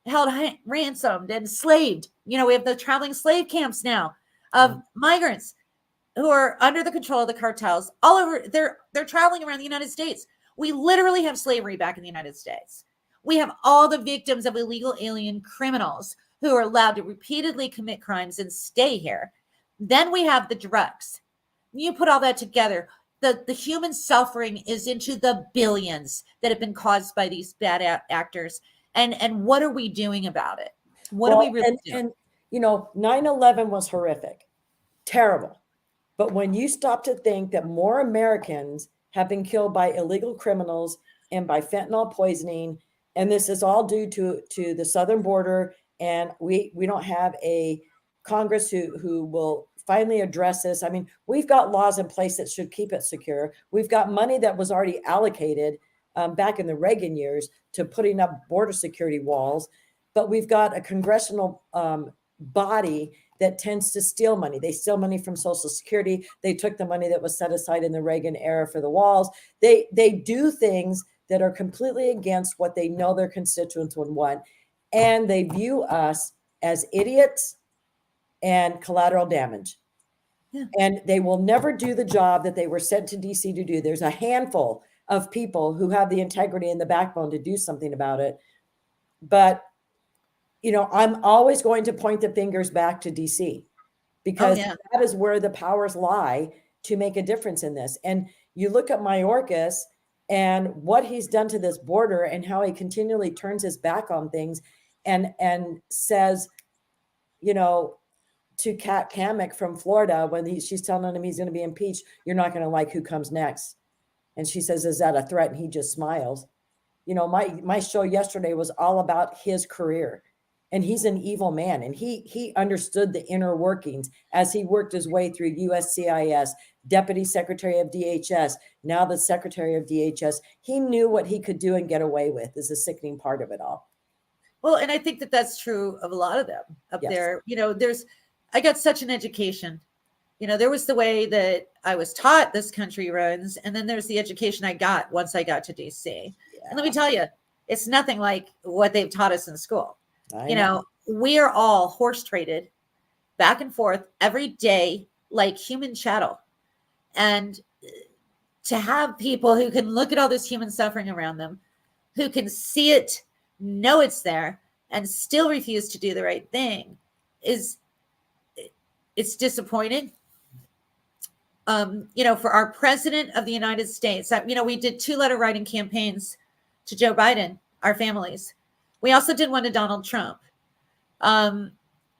Speaker 2: held ransomed and slaved. We have the traveling slave camps now of migrants who are under the control of the cartels all over. They're traveling around the United States. We literally have slavery back in the United States. We have all the victims of illegal alien criminals who are allowed to repeatedly commit crimes and stay here. Then we have the drugs. You put all that together.
Speaker 3: the human suffering is into the billions that have been caused by these bad actors. And what are we doing about it? What are we really doing?
Speaker 1: And 9/11 was horrific, terrible. But when you stop to think that more Americans have been killed by illegal criminals and by fentanyl poisoning, and this is all due to the southern border, and we don't have a Congress who will finally address this. I mean, we've got laws in place that should keep it secure. We've got money that was already allocated back in the Reagan years to putting up border security walls, but we've got a congressional body that tends to steal money. They steal money from Social Security. They took the money that was set aside in the Reagan era for the walls. They do things that are completely against what they know their constituents would want. And they view us as idiots and collateral damage. Yeah. And they will never do the job that they were sent to DC to do. There's a handful of people who have the integrity and the backbone to do something about it. But I'm always going to point the fingers back to DC because that is where the powers lie to make a difference in this. And you look at Mayorkas and what he's done to this border and how he continually turns his back on things and says, to Kat Kamik from Florida, when she's telling him he's going to be impeached, you're not going to like who comes next. And she says, is that a threat? And he just smiles. My show yesterday was all about his career. And he's an evil man. And he understood the inner workings as he worked his way through USCIS, Deputy Secretary of DHS, now the Secretary of DHS. He knew what he could do and get away with is the sickening part of it all.
Speaker 3: Well, and I think that that's true of a lot of them up there. I got such an education. There was the way that I was taught this country runs, and then there's the education I got once I got to DC. Yeah. And let me tell you, it's nothing like what they've taught us in school. We are all horse traded back and forth every day like human chattel. And to have people who can look at all this human suffering around them, who can see it, know it's there, and still refuse to do the right thing it's disappointing. For our president of the United States, we did 2 letter writing campaigns to Joe Biden, our families. We also did one to Donald Trump. And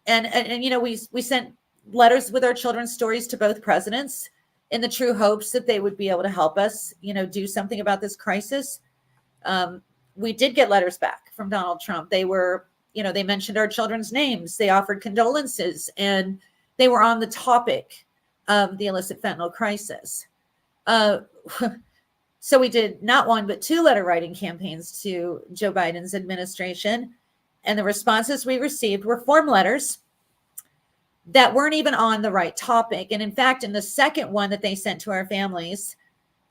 Speaker 3: we sent letters with our children's stories to both presidents in the true hopes that they would be able to help us, do something about this crisis. We did get letters back from Donald Trump. They were, they mentioned our children's names. They offered condolences, and they were on the topic of the illicit fentanyl crisis. So we did not 1, but 2 letter writing campaigns to Joe Biden's administration. And the responses we received were form letters that weren't even on the right topic. And in fact, in the second one that they sent to our families,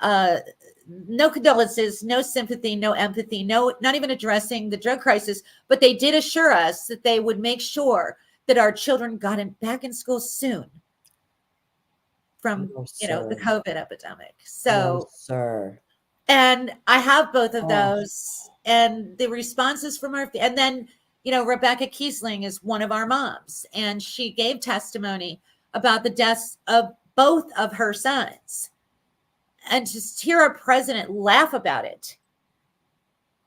Speaker 3: no condolences, no sympathy, no empathy, not even addressing the drug crisis, but they did assure us that they would make sure that our children got back in school soon from, the COVID epidemic. So, and I have both of those, and the responses from and then, Rebecca Kiesling is one of our moms, and she gave testimony about the deaths of both of her sons. And just hear our president laugh about it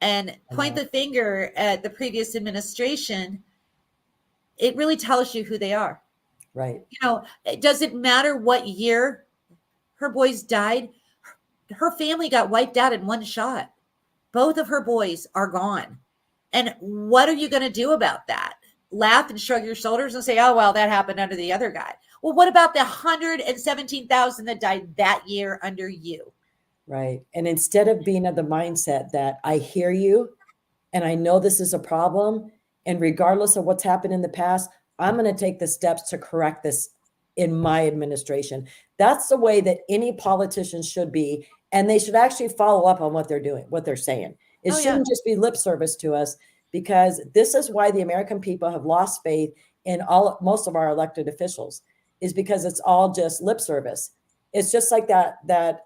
Speaker 3: and point the finger at the previous administration, it really tells you who they are.
Speaker 1: Right.
Speaker 3: It doesn't matter what year her boys died. Her family got wiped out in one shot. Both of her boys are gone. And what are you going to do about that? Laugh and shrug your shoulders and say, oh, well, that happened under the other guy. Well, what about the 117,000 that died that year under you?
Speaker 1: Right. And instead of being of the mindset that I hear you and I know this is a problem, and regardless of what's happened in the past, I'm going to take the steps to correct this in my administration. That's the way that any politician should be. And they should actually follow up on what they're doing, what they're saying. It shouldn't just be lip service to us, because this is why the American people have lost faith in most of our elected officials, is because it's all just lip service. It's just like that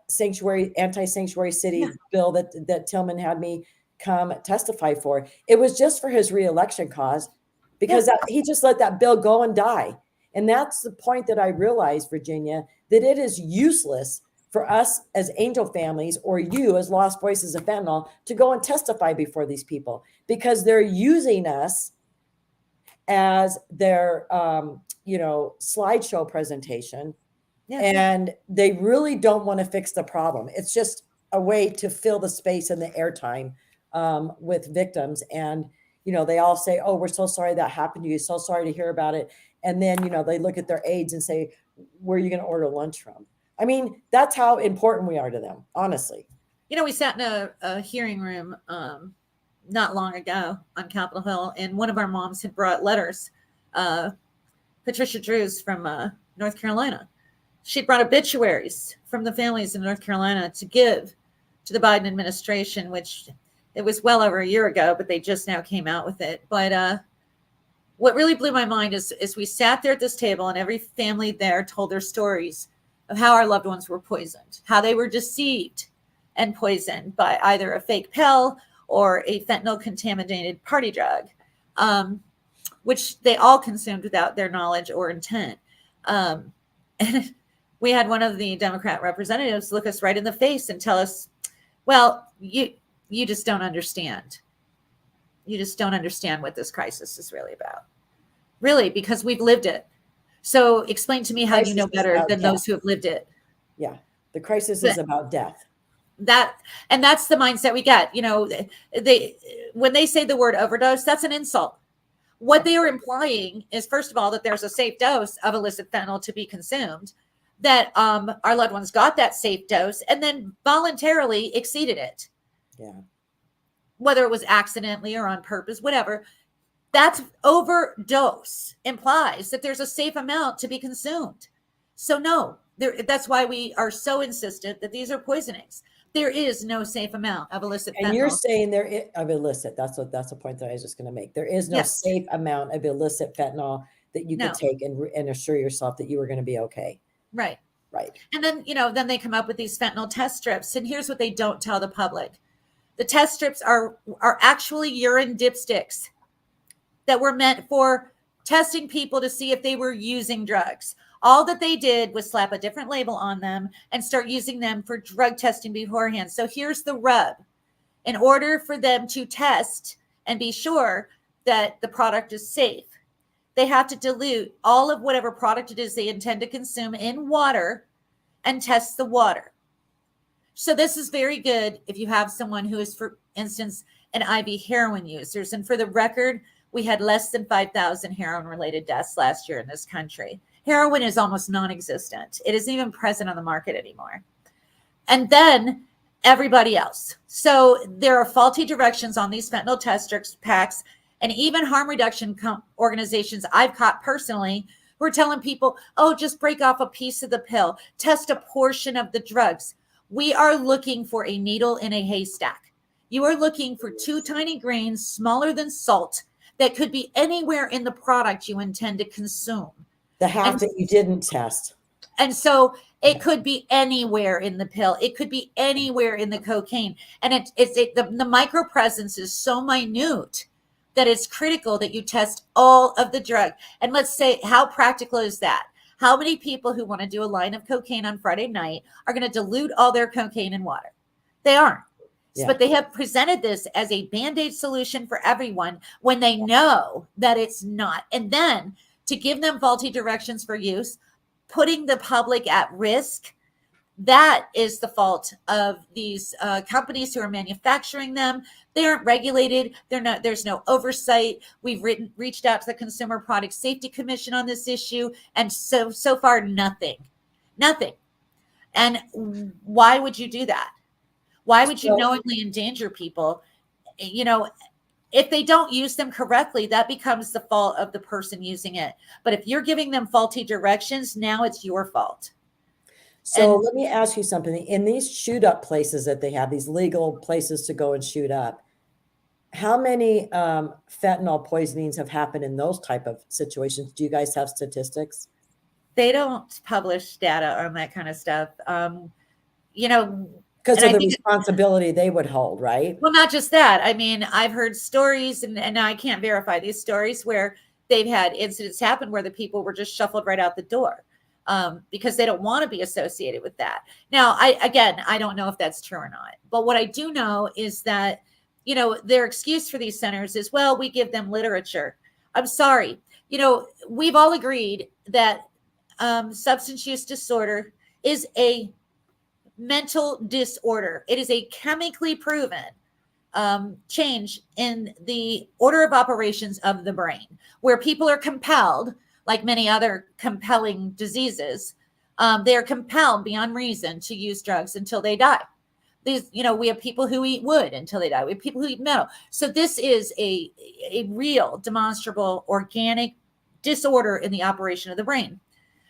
Speaker 1: anti-sanctuary city bill that Tillman had me come testify for. It was just for his reelection cause, because he just let that bill go and die. And that's the point that I realized, Virginia, that it is useless for us as angel families, or you as Lost Voices of Fentanyl, to go and testify before these people, because they're using us as their, slideshow presentation.
Speaker 3: Yeah.
Speaker 1: And they really don't want to fix the problem. It's just a way to fill the space and the airtime with victims. And, they all say, oh, we're so sorry that happened to you. So sorry to hear about it. And then, they look at their aides and say, where are you going to order lunch from? I mean, that's how important we are to them, honestly.
Speaker 3: We sat in a hearing room not long ago on Capitol Hill, and one of our moms had brought letters. Patricia Drews from North Carolina. She brought obituaries from the families in North Carolina to give to the Biden administration, which it was well over a year ago, but they just now came out with it. But what really blew my mind is we sat there at this table, and every family there told their stories of how our loved ones were poisoned, how they were deceived and poisoned by either a fake pill or a fentanyl contaminated party drug, which they all consumed without their knowledge or intent. And we had one of the Democrat representatives look us right in the face and tell us, well, you just don't understand. You just don't understand what this crisis is really about. Really, because we've lived it. So explain to me how you know better than those who have lived it.
Speaker 1: Yeah. The crisis is about death.
Speaker 3: That's the mindset we get. When they say the word overdose, that's an insult. What they are implying is, first of all, that there's a safe dose of illicit fentanyl to be consumed, that our loved ones got that safe dose and then voluntarily exceeded it.
Speaker 1: Yeah. Whether
Speaker 3: it was accidentally or on purpose, whatever. That's overdose implies that there's a safe amount to be consumed. So no, that's why we are so insistent that these are poisonings. There is no safe amount of illicit fentanyl.
Speaker 1: And you're saying there is of illicit. That's a point that I was just going to make. There is no safe amount of illicit fentanyl that you could take and assure yourself that you were going to be okay.
Speaker 3: Right.
Speaker 1: Right.
Speaker 3: And then, then they come up with these fentanyl test strips. And here's what they don't tell the public. The test strips are actually urine dipsticks that were meant for testing people to see if they were using drugs. All that they did was slap a different label on them and start using them for drug testing beforehand. So here's the rub. In order for them to test and be sure that the product is safe, they have to dilute all of whatever product it is they intend to consume in water and test the water. So this is very good if you have someone who is, for instance, an IV heroin users. And for the record, we had less than 5,000 heroin-related deaths last year in this country. Heroin is almost non-existent. It isn't even present on the market anymore. And then everybody else. So there are faulty directions on these fentanyl test packs, and even harm reduction organizations I've caught personally who are telling people, oh, just break off a piece of the pill, test a portion of the drugs. We are looking for a needle in a haystack. You are looking for 2 tiny grains smaller than salt that could be anywhere in the product you intend to consume.
Speaker 1: The half that you didn't test.
Speaker 3: And so it could be anywhere in the pill. It could be anywhere in the cocaine. And the micropresence is so minute that it's critical that you test all of the drug. And let's say, how practical is that? How many people who want to do a line of cocaine on Friday night are going to dilute all their cocaine in water? They aren't. Yeah. But they have presented this as a Band-Aid solution for everyone when they know that it's not. And then to give them faulty directions for use, putting the public at risk, that is the fault of these companies who are manufacturing them. They aren't regulated. There's no oversight. We've reached out to the Consumer Product Safety Commission on this issue, and so far, nothing. And why would you do that? Why would you knowingly endanger people? If they don't use them correctly, that becomes the fault of the person using it. But if you're giving them faulty directions, now it's your fault.
Speaker 1: So let me ask you something. In these shoot up places that they have, these legal places to go and shoot up, how many fentanyl poisonings have happened in those type of situations? Do you guys have statistics?
Speaker 3: They don't publish data on that kind of stuff.
Speaker 1: Because of the responsibility they would hold, right?
Speaker 3: Well, not just that. I mean, I've heard stories, and I can't verify these stories, where they've had incidents happen where the people were just shuffled right out the door. because they don't want to be associated with that. Now, I don't know if that's true or not, but what I do know is that, their excuse for these centers is, well, we give them literature. I'm sorry. We've all agreed that substance use disorder is a mental disorder. It is a chemically proven change in the order of operations of the brain, where people are compelled, like many other compelling diseases, they are compelled beyond reason to use drugs until they die. We have people who eat wood until they die. We have people who eat metal. So this is a real, demonstrable, organic disorder in the operation of the brain.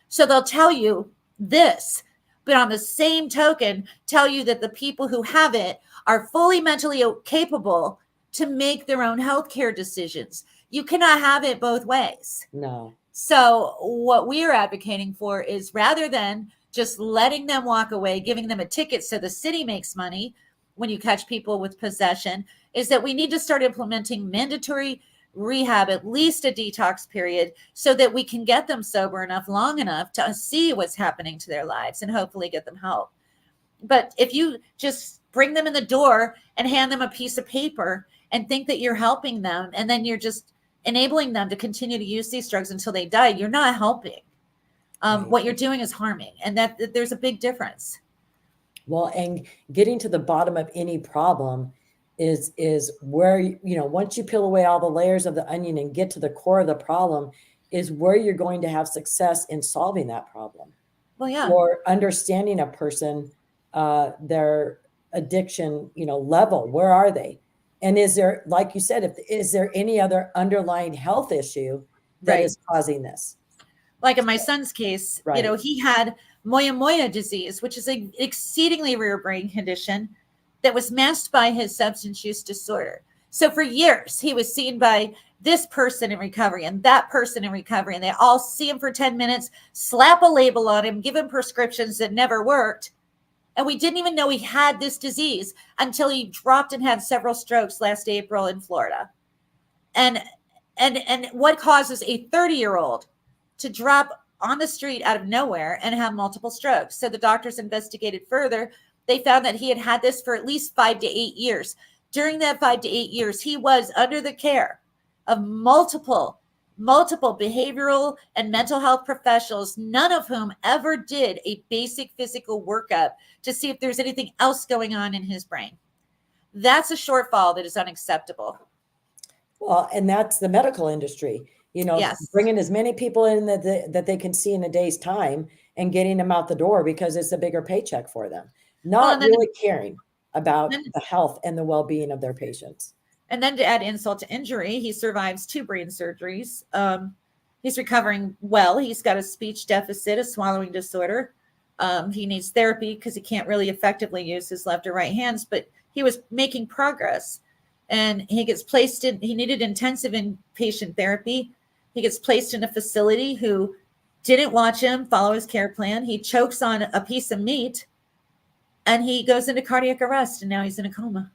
Speaker 3: So they'll tell you this, but on the same token, tell you that the people who have it are fully mentally capable to make their own healthcare decisions. You cannot have it both ways.
Speaker 1: No.
Speaker 3: So what we are advocating for is, rather than just letting them walk away, giving them a ticket so the city makes money when you catch people with possession, is that we need to start implementing mandatory rehab, at least a detox period, so that we can get them sober enough, long enough to see what's happening to their lives and hopefully get them help. But if you just bring them in the door and hand them a piece of paper and think that you're helping them, and then you're just enabling them to continue to use these drugs until they die, you're not helping.
Speaker 1: Right.
Speaker 3: What you're doing is harming, and that there's a big difference.
Speaker 1: Well, and getting to the bottom of any problem is where, once you peel away all the layers of the onion and get to the core of the problem, is where you're going to have success in solving that problem.
Speaker 3: Well, yeah.
Speaker 1: Or understanding a person, their addiction, level. Where are they? And is there, like you said, is there any other underlying health issue that
Speaker 3: Right.
Speaker 1: is causing this?
Speaker 3: Like in my son's case,
Speaker 1: Right.
Speaker 3: He had moya disease, which is an exceedingly rare brain condition that was masked by his substance use disorder. So for years, he was seen by this person in recovery and that person in recovery, and they all see him for 10 minutes, slap a label on him, give him prescriptions that never worked. And we didn't even know he had this disease until he dropped and had several strokes last April in Florida. And what causes a 30-year-old to drop on the street out of nowhere and have multiple strokes? So the doctors investigated further. They found that he had had this for at least 5 to 8 years. During that 5 to 8 years, he was under the care of multiple behavioral and mental health professionals, none of whom ever did a basic physical workup to see if there's anything else going on in his brain. That's a shortfall that is unacceptable.
Speaker 1: Well, and that's the medical industry,
Speaker 3: Yes.
Speaker 1: bringing as many people in that they can see in a day's time and getting them out the door because it's a bigger paycheck for them, not really caring about the health and the well-being of their patients.
Speaker 3: And then to add insult to injury, he survives 2 brain surgeries. He's recovering well. He's got a speech deficit, a swallowing disorder. He needs therapy because he can't really effectively use his left or right hands, but he was making progress. And he gets placed in, he needed intensive inpatient therapy. He gets placed in a facility who didn't watch him follow his care plan. He chokes on a piece of meat and he goes into cardiac arrest, and now he's in a coma.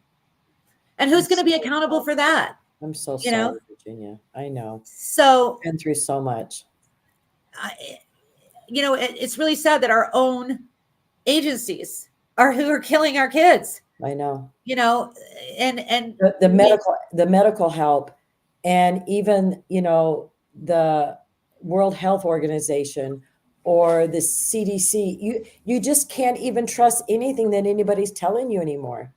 Speaker 3: And who's going to be accountable for that?
Speaker 1: I'm so sorry, Virginia. I know.
Speaker 3: So
Speaker 1: been through so much.
Speaker 3: It's really sad that our own agencies are who are killing our kids.
Speaker 1: I know.
Speaker 3: And
Speaker 1: the medical help, and even the World Health Organization or the CDC, you just can't even trust anything that anybody's telling you anymore.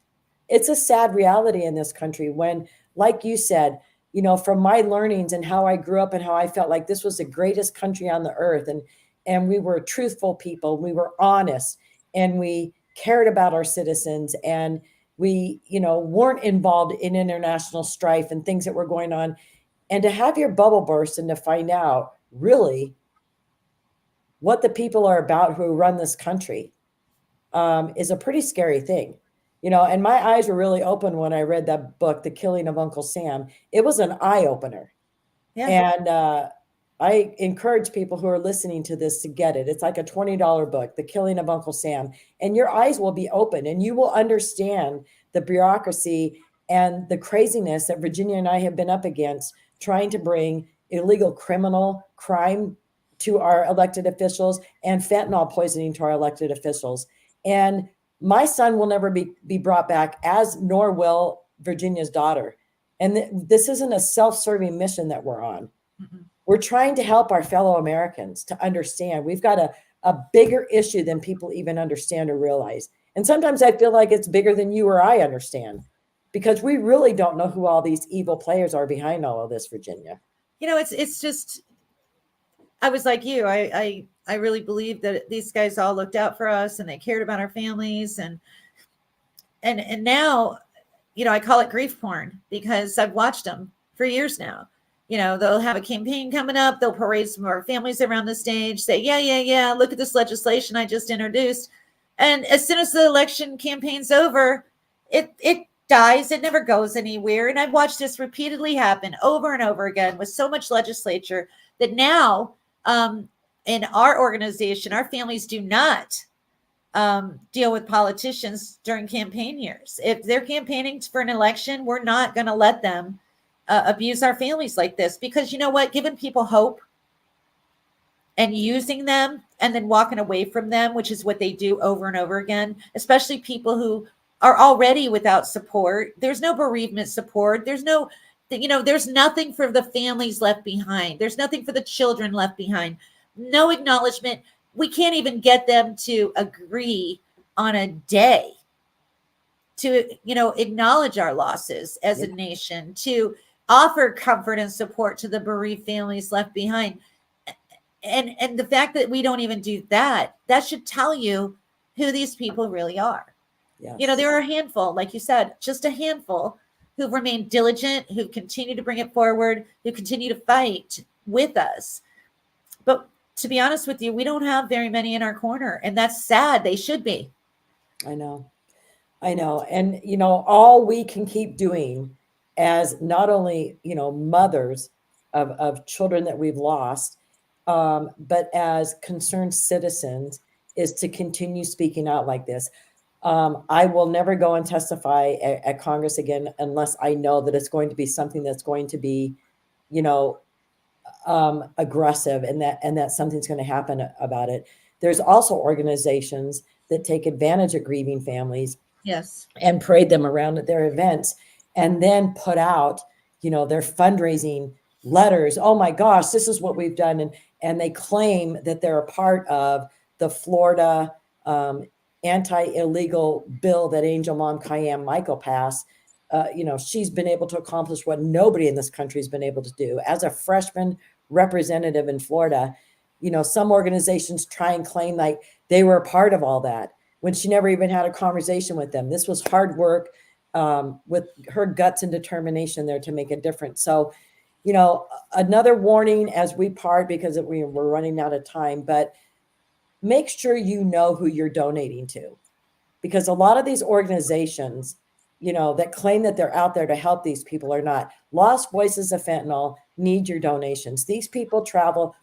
Speaker 1: It's a sad reality in this country when, like you said, from my learnings and how I grew up and how I felt like this was the greatest country on the earth, and we were truthful people, we were honest, and we cared about our citizens, and we weren't involved in international strife and things that were going on. And to have your bubble burst and to find out really what the people are about who run this country is a pretty scary thing. And my eyes were really open when I read that book, The Killing of Uncle Sam. It was an eye opener. Yeah. And I encourage people who are listening to this to get it. It's like a $20 book, The Killing of Uncle Sam. And your eyes will be open and you will understand the bureaucracy and the craziness that Virginia and I have been up against trying to bring illegal criminal crime to our elected officials and fentanyl poisoning to our elected officials. And my son will never be brought back, as nor will Virginia's daughter. And this isn't a self-serving mission that we're on.
Speaker 3: Mhm.
Speaker 1: We're trying to help our fellow Americans to understand. We've got a bigger issue than people even understand or realize. And sometimes I feel like it's bigger than you or I understand, because we really don't know who all these evil players are behind all of this, Virginia.
Speaker 3: You know, it's just, I was like you. I really believe that these guys all looked out for us and they cared about our families, and now, you know, I call it grief porn because I've watched them for years now. You know, they'll have a campaign coming up, they'll parade some of our families around the stage, say, yeah, look at this legislation I just introduced. And as soon as the election campaign's over, it dies. It never goes anywhere. And I've watched this repeatedly happen over and over again with so much legislature that now, in our organization, our families do not deal with politicians during campaign years. If they're campaigning for an election, we're not going to let them abuse our families like this, because you know what? Giving people hope and using them and then walking away from them, which is what they do over and over again, especially people who are already without support. There's no bereavement support. There's no, you know, there's nothing for the families left behind. There's nothing for the children left behind. No acknowledgement. We can't even get them to agree on a day to, you know, acknowledge our losses as a nation, to offer comfort and support to the bereaved families left behind. And the fact that we don't even do that, that should tell you who these people really are.
Speaker 1: Yes.
Speaker 3: You know, there are a handful, like you said, just a handful who've remained diligent, who continue to bring it forward, who continue to fight with us. But to be honest with you, we don't have very many in our corner, and that's sad. They should be.
Speaker 1: I know. And, you know, all we can keep doing as not only, you know, mothers of children that we've lost, but as concerned citizens, is to continue speaking out like this. I will never go and testify at Congress again unless I know that it's going to be something that's going to be, you know, aggressive, and that something's going to happen about it. There's also organizations that take advantage of grieving families,
Speaker 3: Yes,
Speaker 1: and parade them around at their events, and then put out, you know, their fundraising letters. Oh my gosh, this is what we've done. And they claim that they're a part of the Florida anti-illegal bill that Angel Mom Kayam Michael passed. You know, she's been able to accomplish what nobody in this country has been able to do. As a freshman representative in Florida, you know, some organizations try and claim like they were a part of all that, when she never even had a conversation with them. This was hard work with her guts and determination there to make a difference. So, you know, another warning as we part, because we're running out of time, but make sure you know who you're donating to, because a lot of these organizations, you know, that claim that they're out there to help these people are not. Lost Voices of Fentanyl need your donations. These people travel.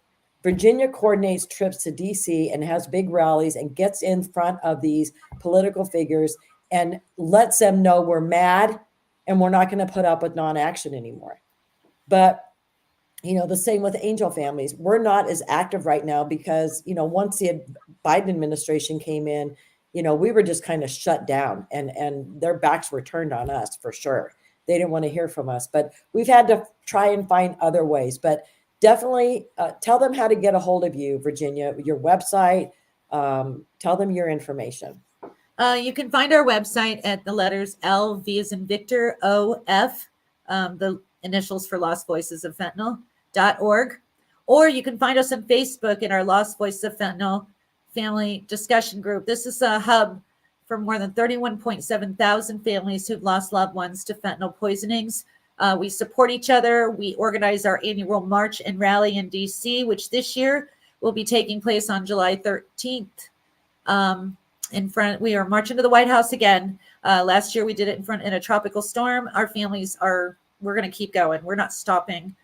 Speaker 1: Virginia coordinates trips to DC and has big rallies and gets in front of these political figures and lets them know we're mad and we're not going to put up with non-action anymore. But, you know, the same with Angel families. We're not as active right now because, you know, once the Biden administration came in, you know, we were just kind of shut down, and their backs were turned on us for sure. They didn't want to hear from us, but we've had to try and find other ways. But definitely tell them how to get a hold of you, Virginia, your website. Tell them your information.
Speaker 3: You can find our website at the letters LV as in Victor, OF, the initials for Lost Voices of Fentanyl.org. Or you can find us on Facebook in our Lost Voices of Fentanyl family discussion group. This is a hub for more than 31.7 thousand families who've lost loved ones to fentanyl poisonings. We support each other. We organize our annual march and rally in DC, which this year will be taking place on July 13th. We are marching to the White House again. Last year we did it in a tropical storm. Our families we're going to keep going. We're not stopping.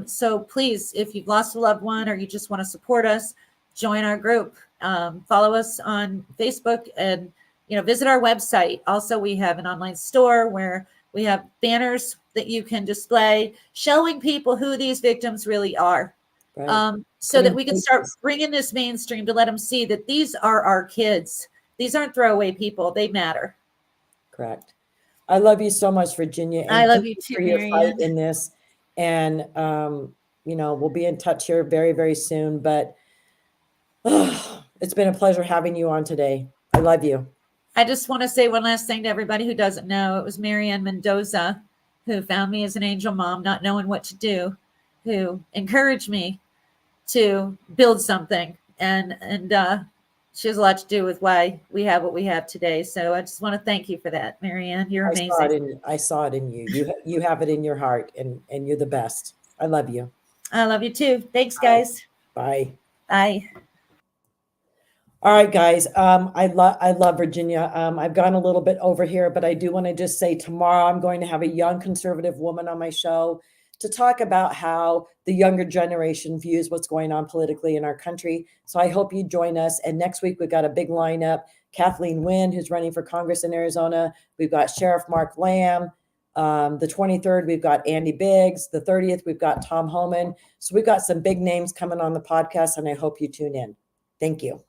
Speaker 3: So please, if you've lost a loved one or you just want to support us, join our group. Follow us on Facebook, and, you know, visit our website. Also, we have an online store where we have banners that you can display showing people who these victims really are.
Speaker 1: Right.
Speaker 3: so that we can start bringing this mainstream to let them see that these are our kids. These aren't throwaway people. They matter.
Speaker 1: Correct. I love you so much, Virginia. And
Speaker 3: I love
Speaker 1: thank
Speaker 3: you too,
Speaker 1: for your
Speaker 3: Mary
Speaker 1: fight
Speaker 3: Ann.
Speaker 1: in this. And, we'll be in touch here very, very soon. But it's been a pleasure having you on today. I love you.
Speaker 3: I just want to say one last thing to everybody who doesn't know. It was Mary Ann Mendoza who found me as an angel mom, not knowing what to do, who encouraged me to build something. And she has a lot to do with why we have what we have today. So I just want to thank you for that, Mary Ann. You're amazing.
Speaker 1: I saw it in you. You have it in your heart, and you're the best. I love you.
Speaker 3: I love you too. Thanks, guys.
Speaker 1: Bye.
Speaker 3: Bye.
Speaker 1: All right, guys. I love Virginia. I've gone a little bit over here, but I do want to just say tomorrow I'm going to have a young conservative woman on my show to talk about how the younger generation views what's going on politically in our country. So I hope you join us. And next week we've got a big lineup. Kathleen Wynne, who's running for Congress in Arizona. We've got Sheriff Mark Lamb. The 23rd, we've got Andy Biggs. The 30th, we've got Tom Homan. So we've got some big names coming on the podcast, and I hope you tune in. Thank you.